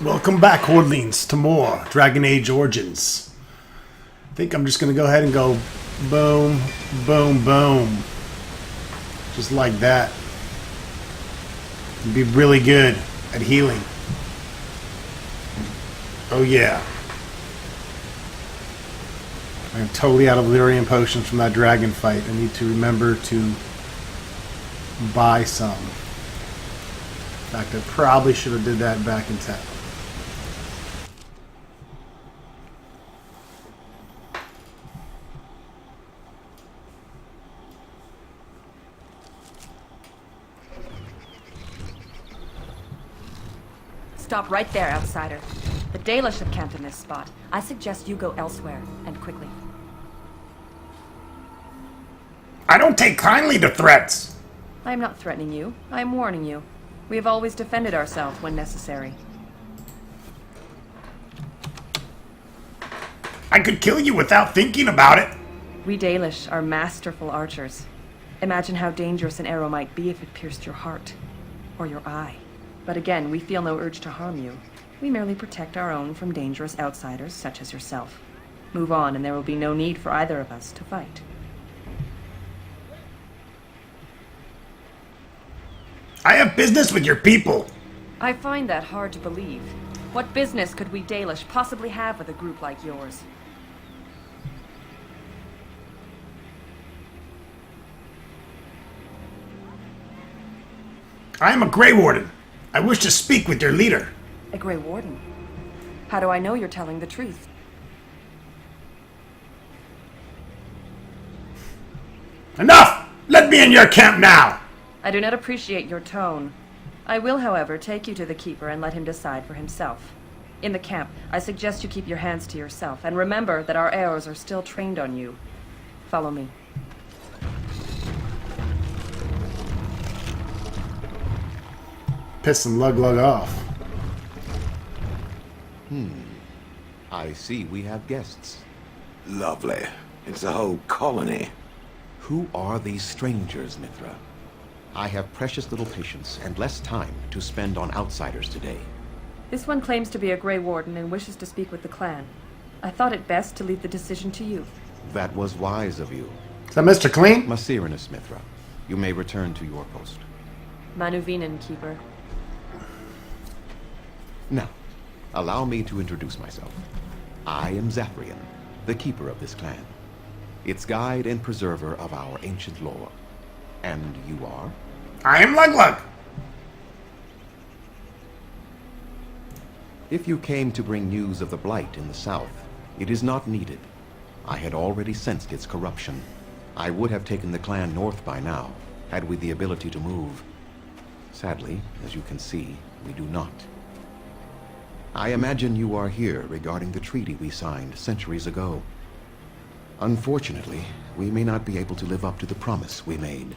Welcome back, Hordlings, to more Dragon Age Origins. I think I'm just going to go ahead and go boom, boom, boom. Just like that. And be really good at healing. Oh yeah. I'm totally out of Lyrian potions from that dragon fight. I need to remember to buy some. In fact, I probably should have did that back in town. Stop right there, outsider. The Dalish have camped in this spot. I suggest you go elsewhere, and quickly. I don't take kindly to threats. I am not threatening you. I am warning you. We have always defended ourselves when necessary. I could kill you without thinking about it. We Dalish are masterful archers. Imagine how dangerous an arrow might be if it pierced your heart, or your eye. But again, we feel no urge to harm you. We merely protect our own from dangerous outsiders such as yourself. Move on, and there will be no need for either of us to fight. I have business with your people. I find that hard to believe. What business could we Dalish possibly have with a group like yours? I am a Grey Warden. I wish to speak with your leader. A Grey Warden? How do I know you're telling the truth? Enough! Let me in your camp now! I do not appreciate your tone. I will, however, take you to the Keeper and let him decide for himself. In the camp, I suggest you keep your hands to yourself, and remember that our arrows are still trained on you. Follow me. Piss and lug off. I see we have guests. Lovely. It's a whole colony. Who are these strangers, Mithra? I have precious little patience and less time to spend on outsiders today. This one claims to be a Grey Warden and wishes to speak with the clan. I thought it best to leave the decision to you. That was wise of you. Is that Mr. Clean? Masirinus, Mithra. You may return to your post. Manuvinen, Keeper. Now, allow me to introduce myself. I am Zathrian, the keeper of this clan, its guide and preserver of our ancient lore. And you are? I am Lug. If you came to bring news of the Blight in the south, it is not needed. I had already sensed its corruption. I would have taken the clan north by now, had we the ability to move. Sadly, as you can see, we do not. I imagine you are here regarding the treaty we signed centuries ago. Unfortunately, we may not be able to live up to the promise we made.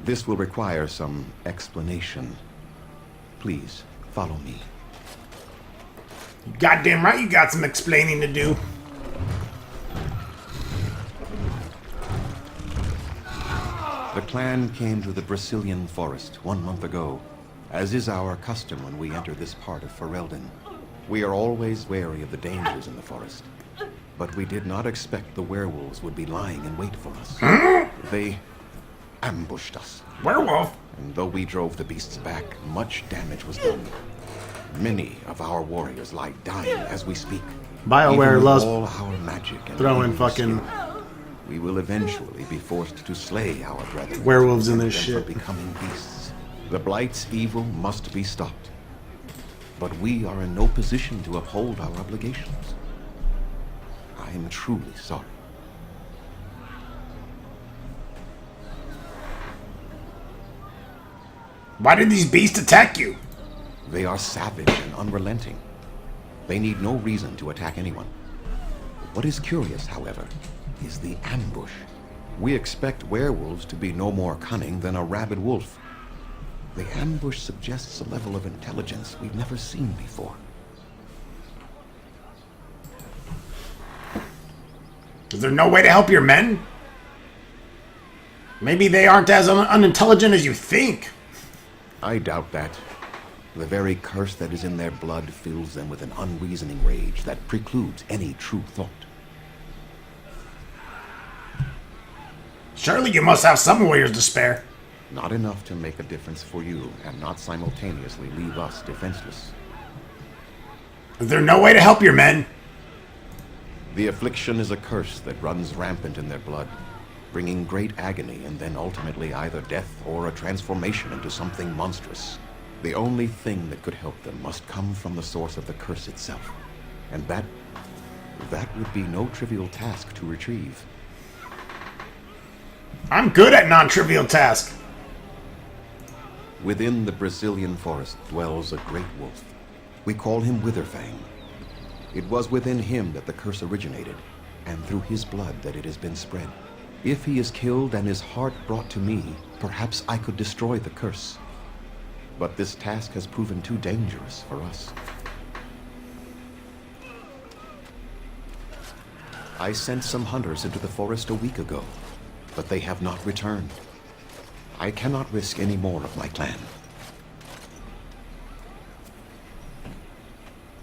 This will require some explanation. Please, follow me. Goddamn right you got some explaining to do. The clan came to the Brazilian forest 1 month ago, as is our custom when we enter this part of Ferelden. We are always wary of the dangers in the forest, but we did not expect the werewolves would be lying in wait for us. They ambushed us, Werewolf? and though we drove the beasts back, much damage was done. Many of our warriors lie dying as we speak. BioWare Even with loves all our magic and throwing evil fucking skill, we will eventually be forced to slay our brethren. werewolves in and this them shit. from becoming beasts. The Blight's evil must be stopped. But we are in no position to uphold our obligations. I am truly sorry. Why did these beasts attack you? They are savage and unrelenting. They need no reason to attack anyone. What is curious, however, is the ambush. We expect werewolves to be no more cunning than a rabid wolf. The ambush suggests a level of intelligence we've never seen before. Is there no way to help your men? Maybe they aren't as unintelligent as you think. I doubt that. The very curse that is in their blood fills them with an unreasoning rage that precludes any true thought. Surely you must have some warriors to spare. Not enough to make a difference for you, and not simultaneously leave us defenseless. Is there no way to help your men? The affliction is a curse that runs rampant in their blood, bringing great agony and then ultimately either death or a transformation into something monstrous. The only thing that could help them must come from the source of the curse itself. And that would be no trivial task to retrieve. I'm good at non-trivial tasks. Within the Brazilian forest dwells a great wolf. We call him Witherfang. It was within him that the curse originated, and through his blood that it has been spread. If he is killed and his heart brought to me, perhaps I could destroy the curse. But this task has proven too dangerous for us. I sent some hunters into the forest a week ago, but they have not returned. I cannot risk any more of my clan.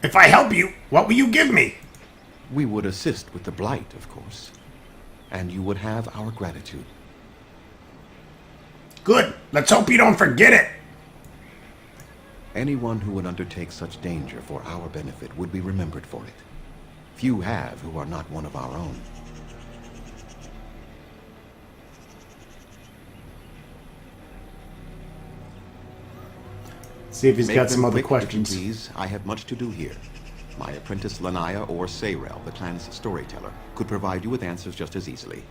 If I help you, what will you give me? We would assist with the blight, of course, and you would have our gratitude. Good. Let's hope you don't forget it. Anyone who would undertake such danger for our benefit would be remembered for it. Few have who are not one of our own. See if he's Make got some them other quick, if you questions. please. I have much to do here. My apprentice Lanaya or Sayrel, the clan's storyteller, could provide you with answers just as easily.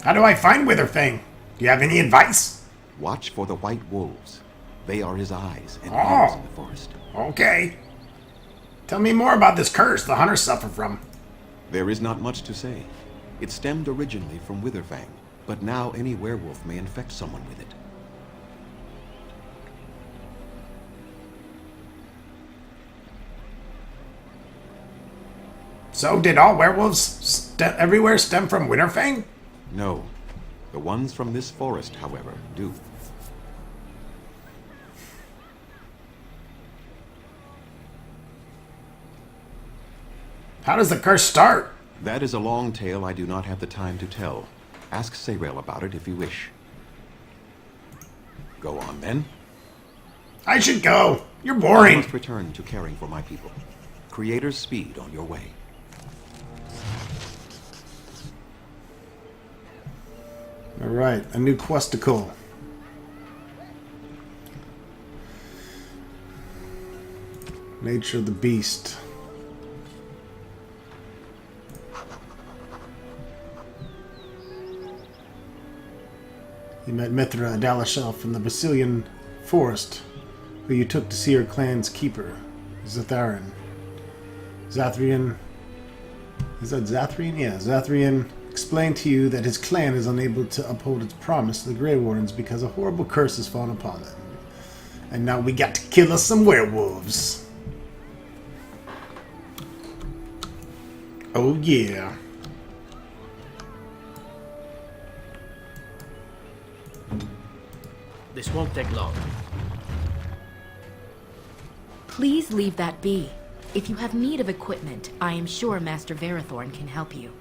How do I find Witherfang? Do you have any advice? Watch for the white wolves. They are his eyes and Oh. ears in the forest. Okay. Tell me more about this curse the hunters suffer from. There is not much to say. It stemmed originally from Witherfang, but now any werewolf may infect someone with it. So did all werewolves everywhere stem from Witherfang? No. The ones from this forest, however, do. How does the curse start? That is a long tale I do not have the time to tell. Ask Sayrel about it if you wish. Go on, then. I should go. You're I boring. must return to caring for my people. Creator's speed on your way. All right, a new questicle. Nature of the beast. You met Mithra Dalashel from the Brazilian forest, who you took to see her clan's keeper, Zatharin. Zathrian. Is that Zathrian? Yeah, Zathrian explained to you that his clan is unable to uphold its promise to the Grey Wardens because a horrible curse has fallen upon them. And now we got to kill us some werewolves. Oh yeah. This won't take long. Please leave that be. If you have need of equipment, I am sure Master Verathorn can help you.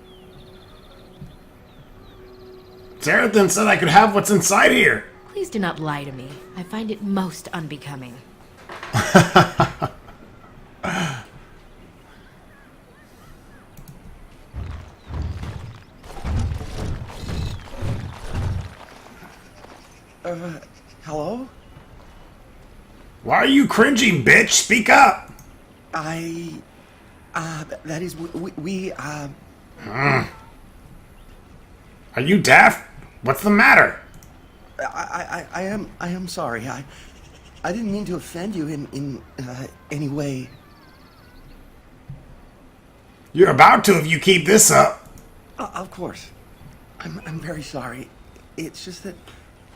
Zarathan said I could have what's inside here. Please do not lie to me. I find it most unbecoming. Hello? Why are you cringing, bitch? Speak up. That is, Are you deaf? What's the matter? I am sorry. I didn't mean to offend you in any way. You're about to if you keep this up. Of course. I'm very sorry. It's just that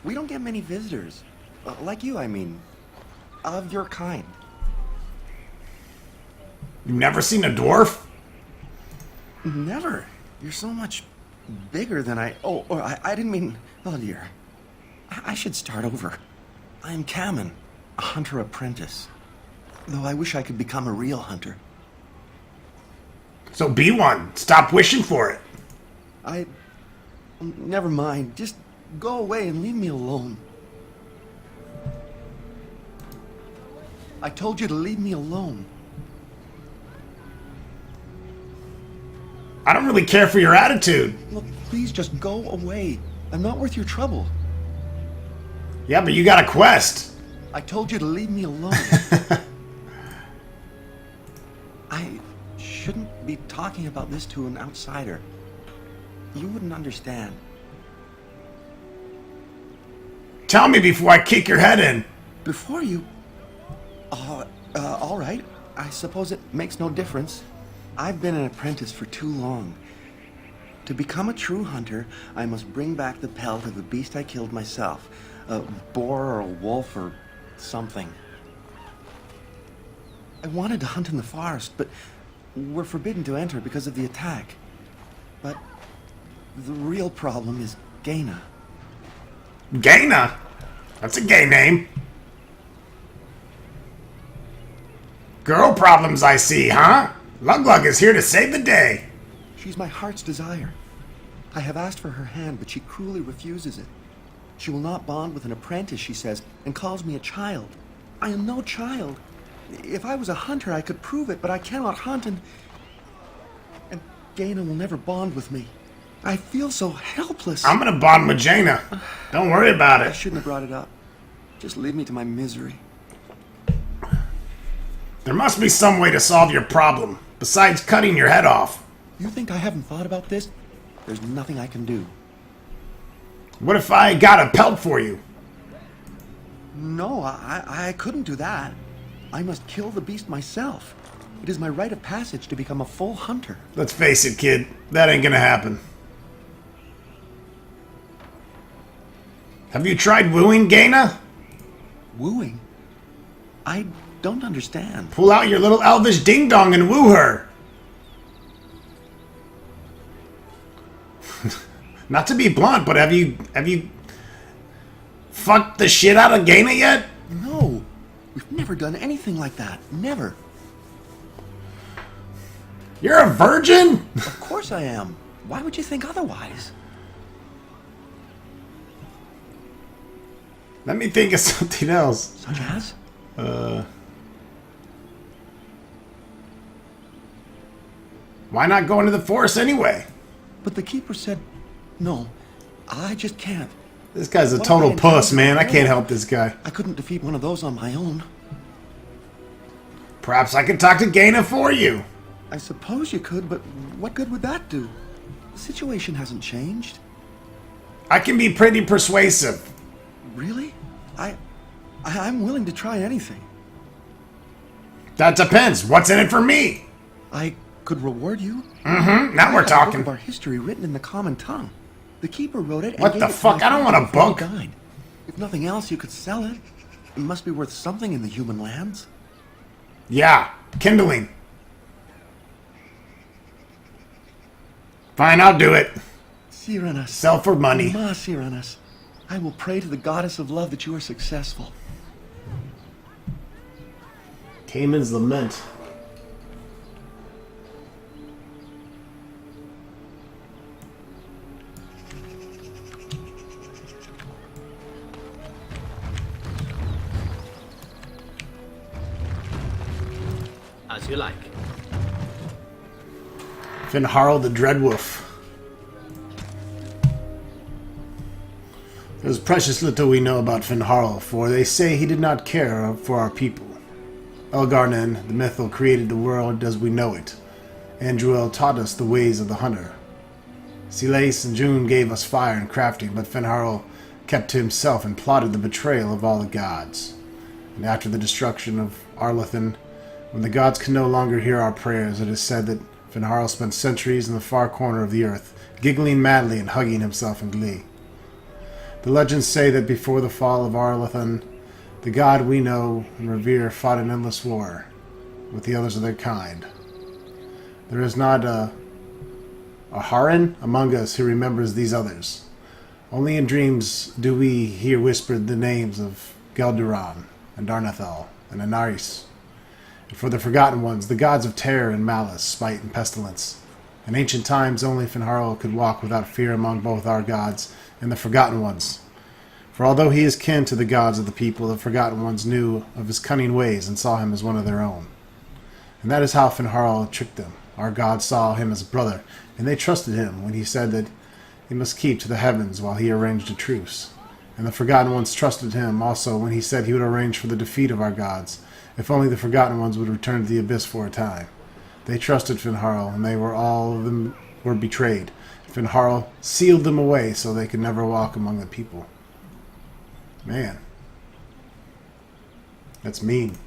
we don't get many visitors. Like you, I mean. Of your kind. You've never seen a dwarf? Never. You're so much bigger than I... Oh, I didn't mean... Oh, dear. I should start over. I am Kamen, a hunter apprentice. Though I wish I could become a real hunter. So be one. Stop wishing for it. Never mind. Just go away and leave me alone. I told you to leave me alone. I don't really care for your attitude. Look, please just go away. I'm not worth your trouble. Yeah, but you got a quest. I told you to leave me alone. I shouldn't be talking about this to an outsider. You wouldn't understand. Tell me before I kick your head in. Before you... all right. I suppose it makes no difference. I've been an apprentice for too long. To become a true hunter, I must bring back the pelt of the beast I killed myself. A boar or a wolf or something. I wanted to hunt in the forest, but we're forbidden to enter because of the attack. But the real problem is Gaina. Gaina? That's a gay name. Girl problems, I see, huh? Lug-Lug is here to save the day. She's my heart's desire. I have asked for her hand, but she cruelly refuses it. She will not bond with an apprentice, she says, and calls me a child. I am no child. If I was a hunter, I could prove it, but I cannot hunt, and Gaina will never bond with me. I feel so helpless. I'm gonna bond with Jaina. Don't worry about I it. shouldn't have brought it up. Just leave me to my misery. There must be some way to solve your problem, besides cutting your head off. You think I haven't thought about this? There's nothing I can do. What if I got a pelt for you? No, I couldn't do that. I must kill the beast myself. It is my rite of passage to become a full hunter. Let's face it, kid. That ain't gonna happen. Have you tried wooing Gaina? Wooing? I don't understand. Pull out your little elvish ding-dong and woo her. Not to be blunt, but have you fucked the shit out of Gaina yet? No, we've never done anything like that. Never. You're a virgin? Of course I am. Why would you think otherwise? Let me think of something else. Such as? Why not go into the forest anyway? But the keeper said, no, I just can't. This guy's a What total if I puss, encounter man. I a can't bear? help this guy. I couldn't defeat one of those on my own. Perhaps I could talk to Gaina for you. I suppose you could, but what good would that do? The situation hasn't changed. I can be pretty persuasive. Really? I'm willing to try anything. That depends. What's in it for me? I could reward you. Mm-hmm. Now I we're have a book talking. of our history written in the common tongue. The keeper wrote it. And What gave the it to fuck? my I don't want a father before he book. died. If nothing else, you could sell it. It must be worth something in the human lands. Yeah, kindling. Fine, I'll do it. Cyranus. Sell for money. Ma Cyranus. I will pray to the goddess of love that you are successful. Cayman's Lament. As you like. Finharl the Dreadwolf. There's precious little we know about Finharl, for they say he did not care for our people. Elgar'nan, the Mythal, created the world as we know it. Andruel taught us the ways of the hunter. Silace and June gave us fire and crafting, but Finharl kept to himself and plotted the betrayal of all the gods. And after the destruction of Arlathan, when the gods can no longer hear our prayers, it is said that Finharl spent centuries in the far corner of the earth, giggling madly and hugging himself in glee. The legends say that before the fall of Arlathan, the god we know and revere fought an endless war with the others of their kind. There is not a Haran among us who remembers these others. Only in dreams do we hear whispered the names of Gelduran and Darnathal and Anaris. And for the Forgotten Ones, the gods of terror and malice, spite and pestilence. In ancient times, only Finharl could walk without fear among both our gods and the Forgotten Ones. For although he is kin to the gods of the people, the Forgotten Ones knew of his cunning ways and saw him as one of their own. And that is how Finharl tricked them. Our gods saw him as a brother, and they trusted him when he said that he must keep to the heavens while he arranged a truce. And the Forgotten Ones trusted him also when he said he would arrange for the defeat of our gods, if only the Forgotten Ones would return to the Abyss for a time. They trusted Finharl, and they were all of them were betrayed. Finharl sealed them away so they could never walk among the people. Man. That's mean.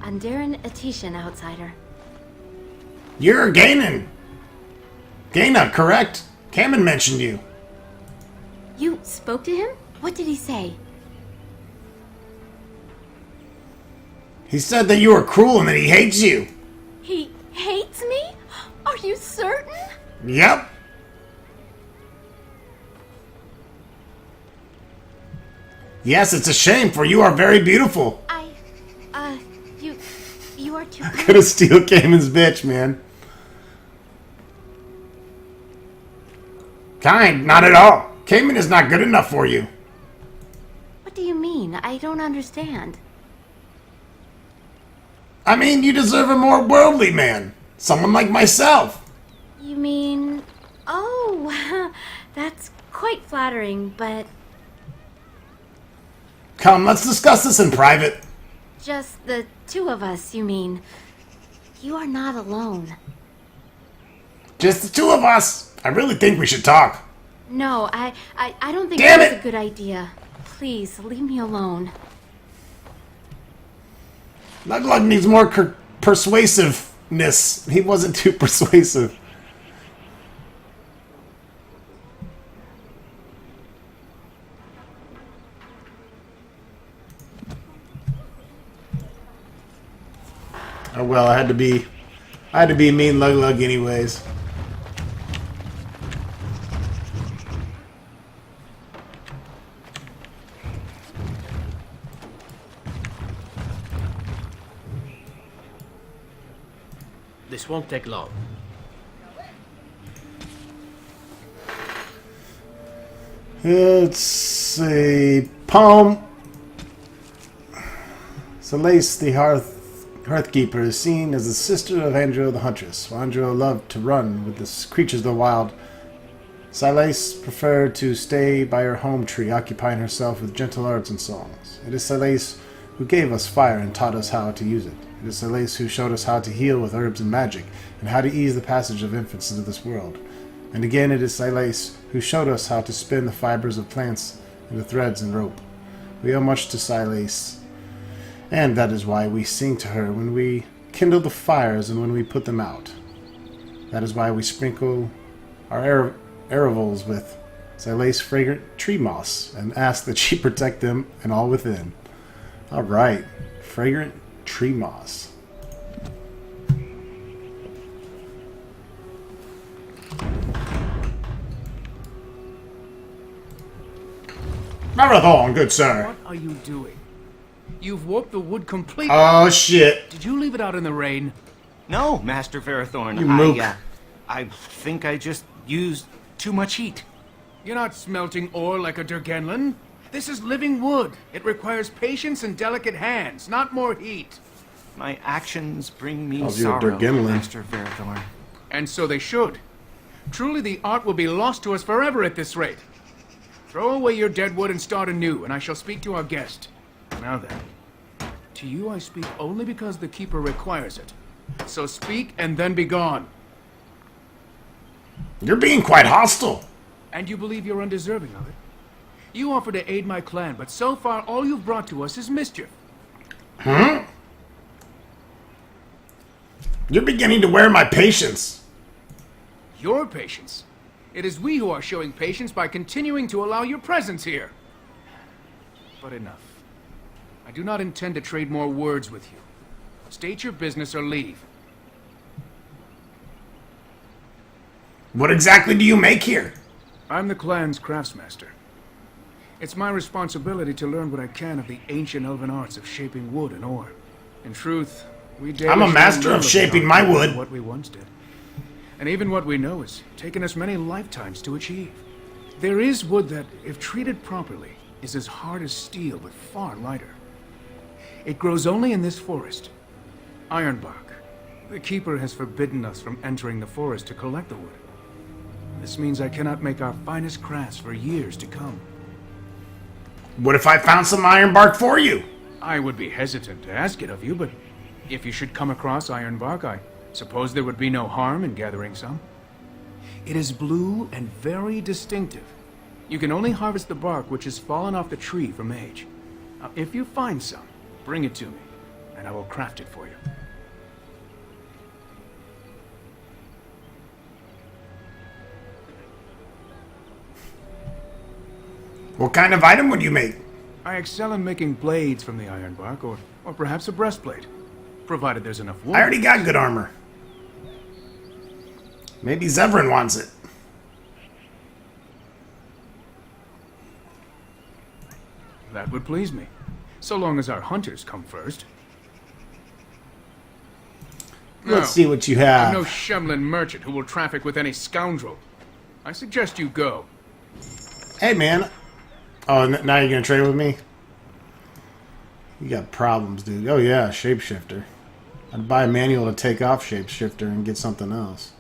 Andaran Atishan, outsider. You're Ganon! Gaina, correct? Kamen mentioned you. You spoke to him? What did he say? He said that you are cruel and that he hates you. He hates me? Are you certain? Yep. Yes, it's a shame, for you are very beautiful. You are too kind. Gonna steal Kamen's bitch, man. Kind, not at all. Kamen is not good enough for you. What do you mean? I don't understand. I mean, you deserve a more worldly man. Someone like myself. You mean... Oh, that's quite flattering, but Come, let's discuss this in private. just the two of us, you mean. You are not alone. Just the two of us. I really think we should talk. No, I don't think Damn that's it! a good idea. Please, leave me alone. Luglug needs more persuasiveness. He wasn't too persuasive. Oh well, I had to be mean Luglug anyways. This won't take long. Let's see. Palm. Selace the Hearthkeeper is seen as the sister of Andro the Huntress. While Andro loved to run with the creatures of the wild, Selace preferred to stay by her home tree, occupying herself with gentle arts and songs. It is Selace who gave us fire and taught us how to use it. It is Selace who showed us how to heal with herbs and magic, and how to ease the passage of infants into this world. And again, it is Selace who showed us how to spin the fibers of plants into threads and rope. We owe much to Selace, and that is why we sing to her when we kindle the fires and when we put them out. That is why we sprinkle our Aravals with Selace fragrant tree moss and ask that she protect them and all within. Alright, fragrant tree moss. Marathon, good sir. What are you doing? You've warped the wood completely. Oh shit. Did you leave it out in the rain? No, Master Verathorn. You mook. I think I just used too much heat. You're not smelting ore like a Durgenlin. This is living wood. It requires patience and delicate hands, not more heat. My actions bring me Calls you a sorrow, Durgenlin. Master Verathorn. And so they should. Truly, the art will be lost to us forever at this rate. Throw away your dead wood and start anew, and I shall speak to our guest. Now then, to you I speak only because the Keeper requires it. So speak and then be gone. You're being quite hostile. And you believe you're undeserving of it? You offer to aid my clan, but so far all you've brought to us is mischief. Huh? You're beginning to wear my patience. Your patience. It is we who are showing patience by continuing to allow your presence here. But enough. I do not intend to trade more words with you. State your business or leave. What exactly do you make here? I'm the clan's craftsmaster. It's my responsibility to learn what I can of the ancient elven arts of shaping wood and ore. In truth, we daily I'm a master share of little shaping bit my of wood. What we once did. And even what we know has taken us many lifetimes to achieve. There is wood that, if treated properly, is as hard as steel but far lighter. It grows only in this forest. Ironbark. The Keeper has forbidden us from entering the forest to collect the wood. This means I cannot make our finest crafts for years to come. What if I found some ironbark for you? I would be hesitant to ask it of you, but if you should come across ironbark, I suppose there would be no harm in gathering some. It is blue and very distinctive. You can only harvest the bark which has fallen off the tree from age. Now, if you find some, bring it to me, and I will craft it for you. What kind of item would you make? I excel in making blades from the ironbark, or perhaps a breastplate, provided there's enough wood. I already got good armor. Maybe Zevran wants it. That would please me, so long as our hunters come first. Let's see what you I'm have. no Shemlin merchant who will traffic with any scoundrel. I suggest you go. Hey, man. Oh, now you're gonna trade with me? You got problems, dude. Oh, yeah, shapeshifter. I'd buy a manual to take off shapeshifter and get something else.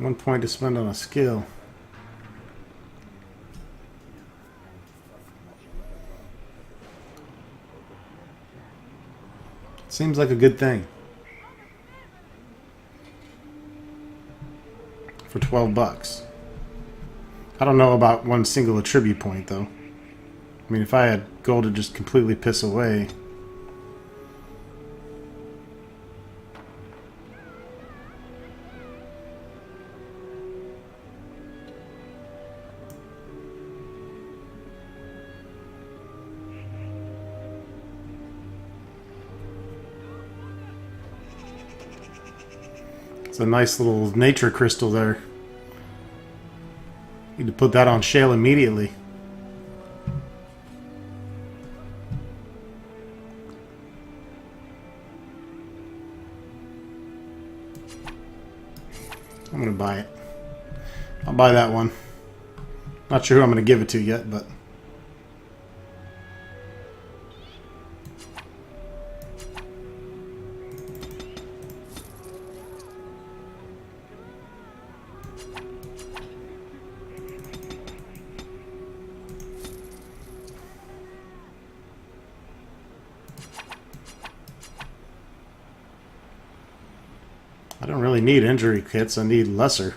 One point to spend on a skill. Seems like a good thing. For 12 bucks. I don't know about one single attribute point though. I mean, if I had gold to just completely piss away. It's a nice little nature crystal there. Need to put that on Shale immediately. I'm gonna buy it. I'll buy that one. Not sure who I'm gonna give it to yet, but I don't really need injury kits, I need lesser.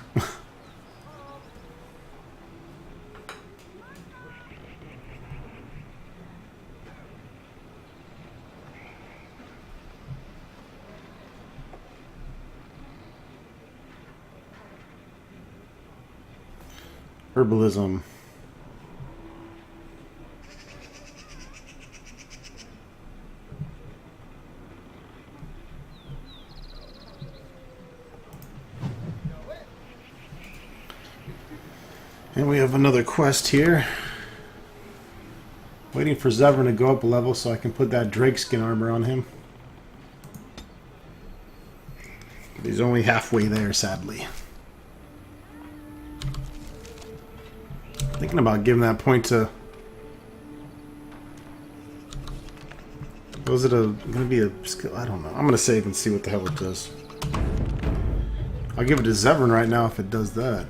Herbalism. And we have another quest here. Waiting for Zevran to go up a level so I can put that Drakeskin armor on him. But he's only halfway there, sadly. Thinking about giving that point to Was it gonna be a skill? I don't know. I'm gonna save and see what the hell it does. I'll give it to Zevran right now if it does that.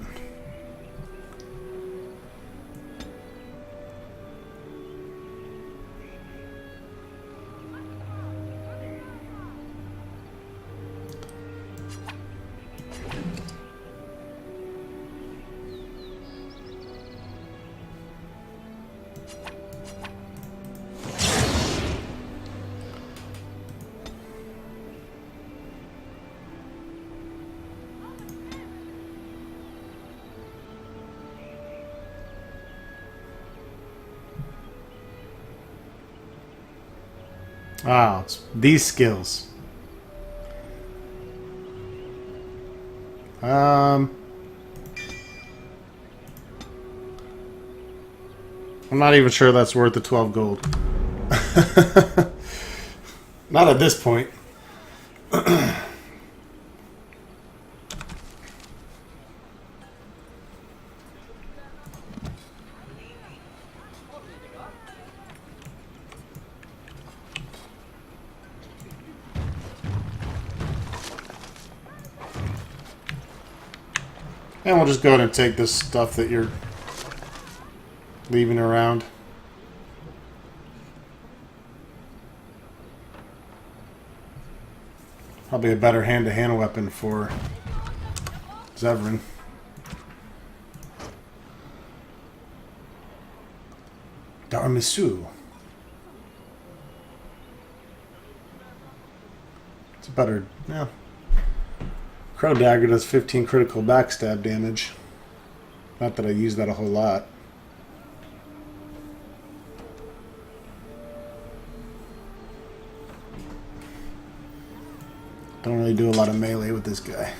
Ah, it's these skills. I'm not even sure that's worth the 12 gold. Not at this point. And we'll just go ahead and take this stuff that you're leaving around. Probably a better hand-to-hand weapon for Zevran. Darmisu. It's a better, yeah. Crow Dagger does 15 critical backstab damage. Not that I use that a whole lot. Don't really do a lot of melee with this guy.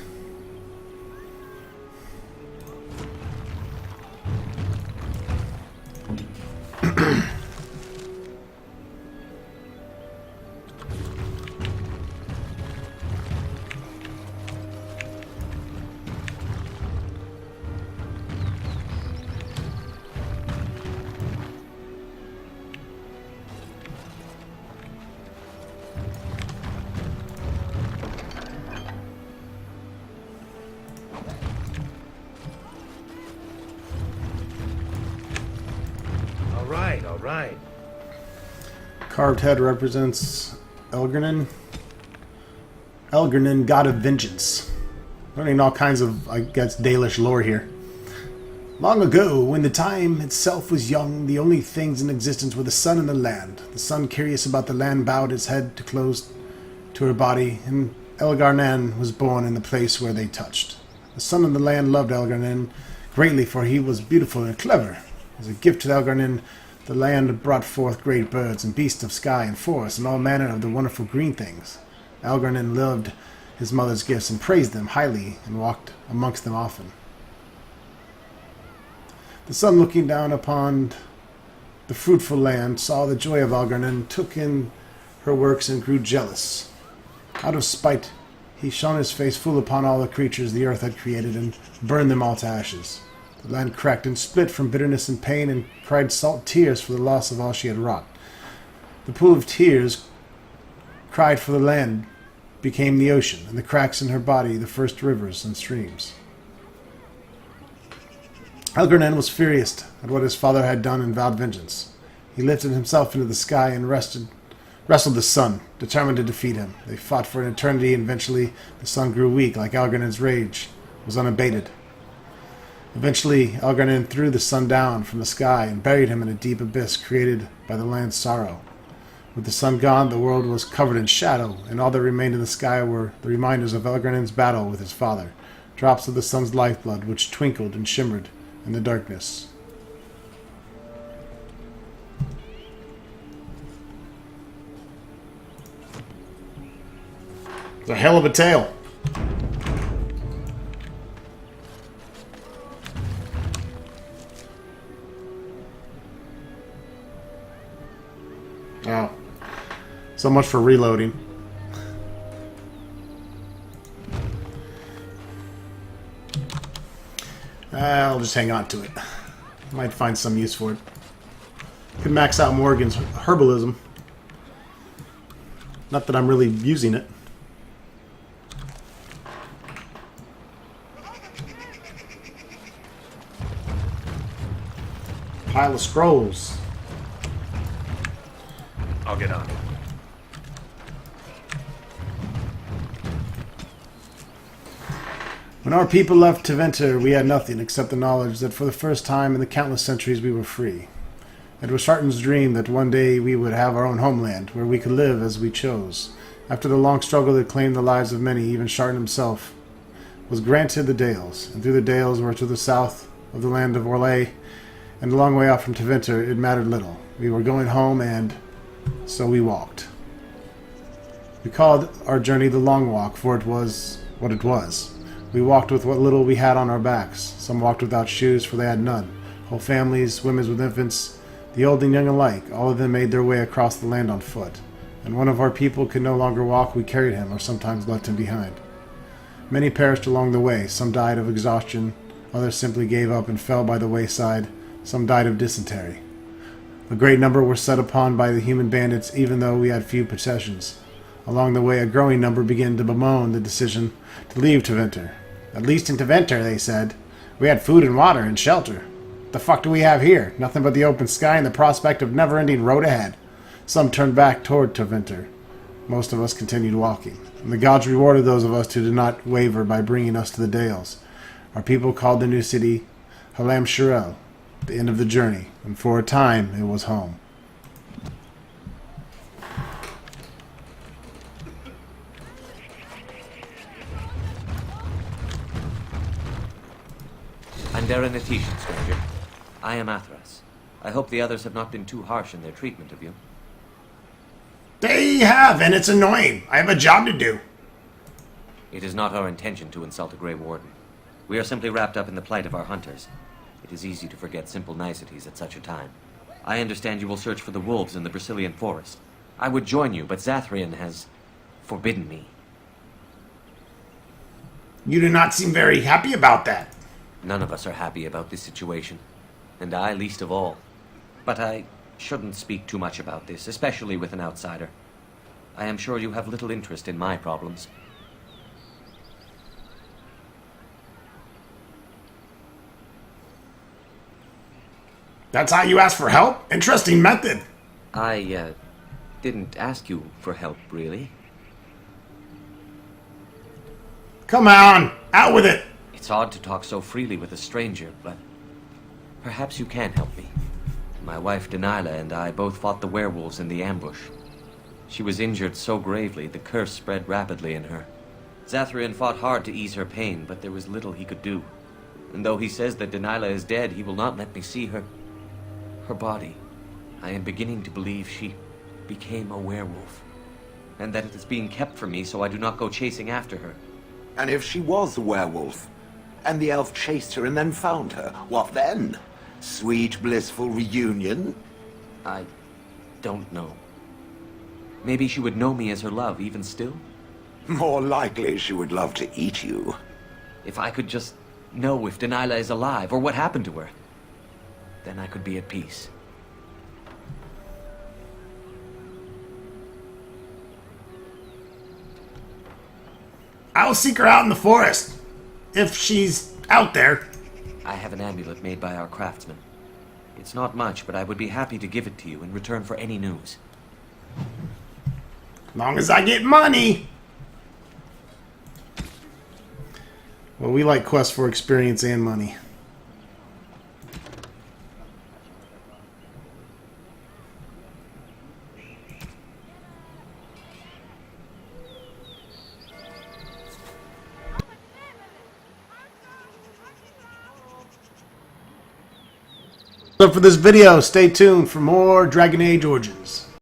All right. Carved head represents Elgar'nan. Elgar'nan, god of vengeance. Learning all kinds of, I guess, Dalish lore here. Long ago, when the time itself was young, the only things in existence were the sun and the land. The sun, curious about the land, bowed its head to close to her body, and Elgar'nan was born in the place where they touched. The sun and the land loved Elgar'nan greatly, for he was beautiful and clever. As a gift to Elgar'nan, the land brought forth great birds and beasts of sky and forest and all manner of the wonderful green things. Elgar'nan loved his mother's gifts and praised them highly and walked amongst them often. The sun, looking down upon the fruitful land, saw the joy of Elgar'nan, took in her works and grew jealous. Out of spite, he shone his face full upon all the creatures the earth had created and burned them all to ashes. The land cracked and split from bitterness and pain and cried salt tears for the loss of all she had wrought. The pool of tears cried for the land became the ocean, and the cracks in her body the first rivers and streams. Elgar'nan was furious at what his father had done and vowed vengeance. He lifted himself into the sky and wrestled the sun, determined to defeat him. They fought for an eternity, and eventually the sun grew weak, like Elgar'nan's rage was unabated. Eventually, Elgar'nan threw the sun down from the sky and buried him in a deep abyss created by the land's sorrow. With the sun gone, the world was covered in shadow, and all that remained in the sky were the reminders of Elgar'nan's battle with his father, drops of the sun's lifeblood which twinkled and shimmered in the darkness. It's a hell of a tale. Oh. So much for reloading. I'll just hang on to it. Might find some use for it. Could max out Morgan's herbalism. Not that I'm really using it. Pile of scrolls. I'll get on it. When our people left Tevinter, we had nothing except the knowledge that for the first time in the countless centuries we were free. It was Sharten's dream that one day we would have our own homeland, where we could live as we chose. After the long struggle that claimed the lives of many, even Sharten himself was granted the Dales, and through the Dales were to the south of the land of Orlais, and a long way off from Tevinter, it mattered little. We were going home, and so we walked. We called our journey the Long Walk, for it was what it was. We walked with what little we had on our backs. Some walked without shoes, for they had none. Whole families, women with infants, the old and young alike, all of them made their way across the land on foot. And one of our people could no longer walk, we carried him, or sometimes left him behind. Many perished along the way. Some died of exhaustion, others simply gave up and fell by the wayside. Some died of dysentery. A great number were set upon by the human bandits, even though we had few possessions. Along the way, a growing number began to bemoan the decision to leave Tevinter. At least in Tevinter, they said, we had food and water and shelter. The fuck do we have here? Nothing but the open sky and the prospect of never-ending road ahead. Some turned back toward Tevinter. Most of us continued walking. And the gods rewarded those of us who did not waver by bringing us to the Dales. Our people called the new city Halam Shirel, the end of the journey, and for a time it was home. I'm Darren Atishan, stranger. I am Athras. I hope the others have not been too harsh in their treatment of you. They have, and it's annoying. I have a job to do. It is not our intention to insult a Grey Warden. We are simply wrapped up in the plight of our hunters. It is easy to forget simple niceties at such a time. I understand you will search for the wolves in the Brazilian forest. I would join you, but Zathrian has forbidden me. You do not seem very happy about that. None of us are happy about this situation, and I least of all. But I shouldn't speak too much about this, especially with an outsider. I am sure you have little interest in my problems. That's how you ask for help? Interesting method. I didn't ask you for help, really. Come on, out with it. It's odd to talk so freely with a stranger, but perhaps you can help me. My wife Denilah and I both fought the werewolves in the ambush. She was injured so gravely, the curse spread rapidly in her. Zathrian fought hard to ease her pain, but there was little he could do. And though he says that Denilah is dead, he will not let me see her body. I am beginning to believe she became a werewolf, and that it is being kept from me so I do not go chasing after her. And if she was a werewolf, and the elf chased her and then found her, what then? Sweet, blissful reunion? I don't know. Maybe she would know me as her love, even still? More likely she would love to eat you. If I could just know if Denilah is alive, or what happened to her, then I could be at peace. I'll seek her out in the forest. If she's out there. I have an amulet made by our craftsman. It's not much, but I would be happy to give it to you in return for any news. Long as I get money. Well, we like quests for experience and money. So for this video, stay tuned for more Dragon Age Origins.